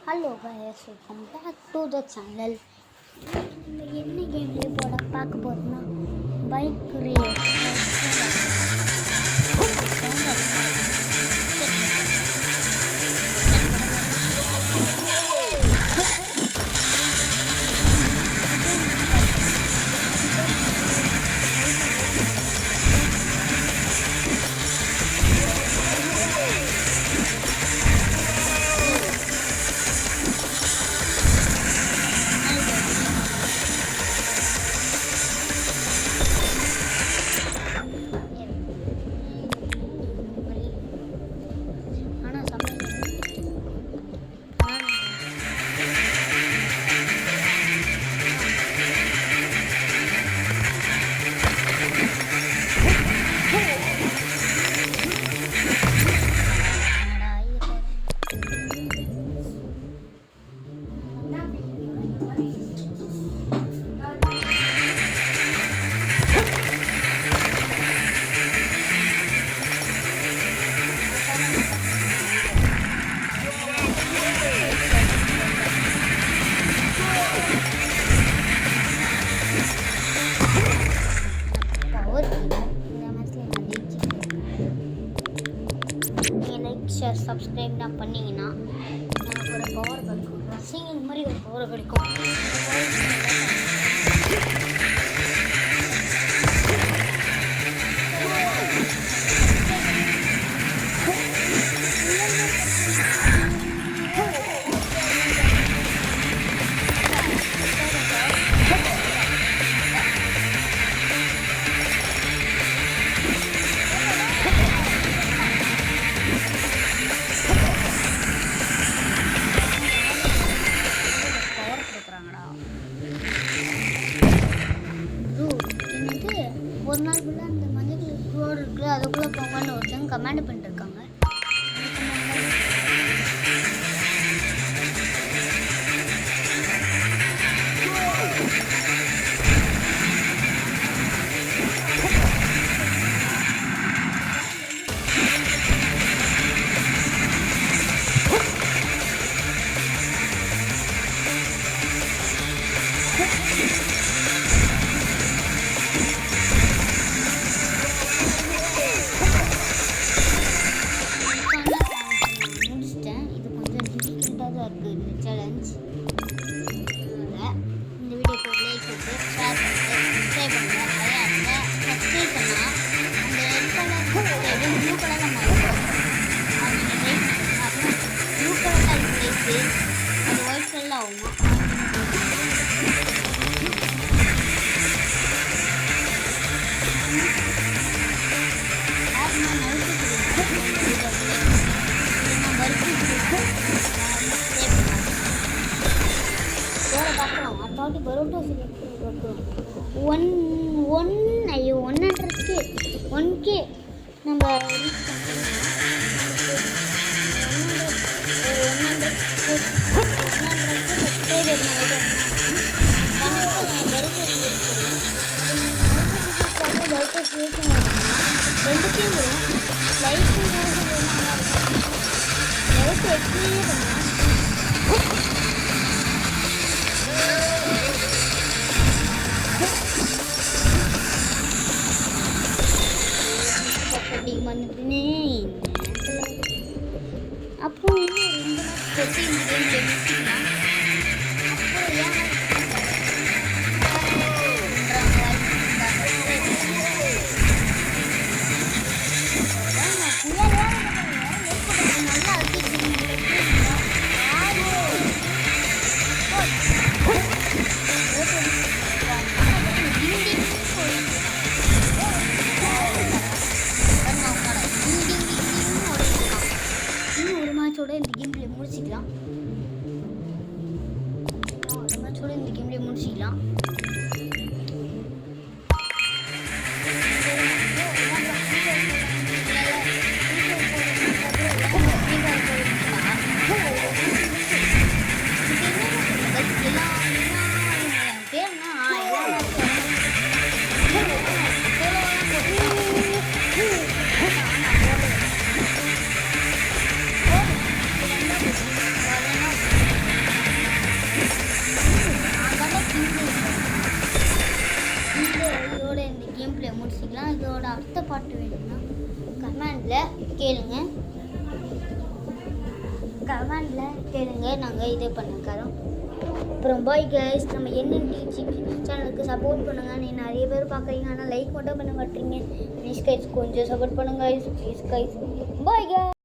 Hello guys, welcome back to the channel. என்ன கேம்லேயே பார்க்க போகிறோம்னா பைக் ரேஸ். ஷேர் சப்ஸ்கிரைப் தான் பண்ணிங்கன்னா எனக்கு ஒரு பவர் கிடைக்கும். சிங்கிங் மாதிரி ஒரு பவர் கிடைக்கும். ஒரு நாள் ஃபுல்லாக அந்த மஞ்சள் ரோடு இருக்குல்ல அதுக்குள்ளே போங்கன்னு ஒருத்தவங்க கமெண்ட் பண்ணிட்டு இருக்காங்க. சேலஞ்ச் இந்த வீடியோக்கு லைக் கொடுத்து ஷேர் பண்ணிட்டு சப்ஸ்கிரைப் பண்ணுங்க. சப்ஸ்கிரைப் பண்ணால் அந்த ரெட் கலர் ப்ளூ கலரில் மாறும். அது நீங்கள் லைக் அப்புறம் ப்ளூ கலரில் லைக்கு அது ஒயிட் கலரில் ஆகுமா. அடுத்த பரோட்டா ஒன் கே நம்ம ரீச் ரெண்டுத்தையும் வரும். லைஃப் வந்துட்டுனே அப்புறம் இந்த கேம்ல முடிச்சிக்கலாம். இதோட அடுத்த பாட்டு வேணும்னா கமெண்டில் கேளுங்க நாங்கள் இது பண்ணிக்கிறோம். அப்புறம் பாய் கைஸ், நம்ம என்னென்ன டீச்சிங் சேனலுக்கு சப்போர்ட் பண்ணுங்கள். நீ நிறைய பேர் பார்க்குறீங்க, ஆனால் லைக் மட்டும் பண்ண மாட்டீங்க. ப்ளீஸ் கைஸ் கொஞ்சம் சப்போர்ட் பண்ணுங்க ப்ளீஸ் கைஸ். Bye guys.